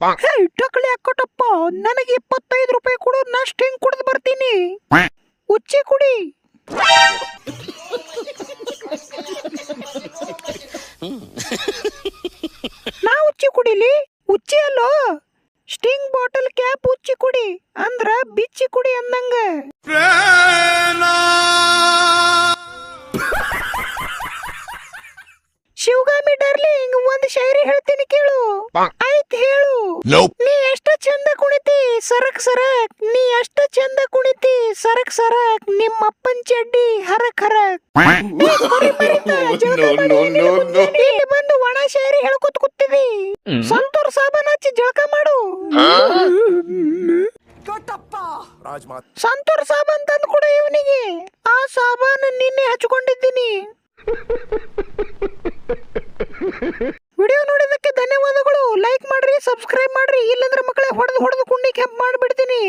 ಹೇ ಟಕ್ಲಿ ಅಕ್ಕಟಪ್ಪ, ನನಗೆ 25 ರೂಪಾಯಿ ಕೊಡು, ನಾ ಸ್ಟಿಂಗ್ ಕುಡಿದು ಬರ್ತೀನಿ. ಉಚ್ಚಿ ಕುಡಿ. ನಾ ಉಚ್ಚಿ ಕುಡಿಲಿ? ಉಚ್ಚಿ ಅಲ್ಲೋ, ಸ್ಟಿಂಗ್ ಬಾಟಲ್ ಕ್ಯಾಪ್ ಉಚ್ಚಿ ಕುಡಿ ಅಂದ್ರ ಬಿಚ್ಚಿ ಕುಡಿ ಅಂದಂಗ. ಶಿವಗಾಮಿ ಡಾರ್ಲಿಂಗ್, ಒಂದ್ ಶಾಯರಿ ಹೇಳ್ತೀನಿ ಕೇಳು. ಆಯ್ತು ಹೇಳು. ನೀ ಎಷ್ಟ ಚಂದ ಕುಣಿತಿ ಸರಕ್ ಸರಕ್, ನೀ ಎಷ್ಟ ಚಂದ ಕುಣಿತಿ ಸರಕ್ ಸರಕ್, ನಿಮ್ಮಪ್ಪನ್ ಚಡ್ಡಿ ಹರಕ್ ಹರಕ್. ಇಲ್ಲಿ ಬಂದು ಒಣ ಶಾಯರಿ ಹೇಳ್ಕೊತ ಕೂತಿದಿ. ಸಂತೂರ್ ಸಾಬನ್ ಹಚ್ಚಿ ಜಳಕ ಮಾಡು. ಸಂತೂರ್ ಸಾಬನ್ ತಂದು ಕೊಡು ಇವನಿಗೆ. ಆ ಸಾಬಾನ್ ನಿನ್ನೆ ಹಚ್ಕೊಂಡಿದ್ದೀನಿ. ವಿಡಿಯೋ ನೋಡಿದಕ್ಕೆ ಧನ್ಯವಾದಗಳು. ಲೈಕ್ ಮಾಡ್ರಿ, ಸಬ್ಸ್ಕ್ರೈಬ್ ಮಾಡ್ರಿ, ಇಲ್ಲಂದ್ರೆ ಮಕ್ಕಳೇ ಹೊಡೆದು ಕುಂಡಿ ಕೆಂಪ್ ಮಾಡ್ಬಿಡ್ತೀನಿ.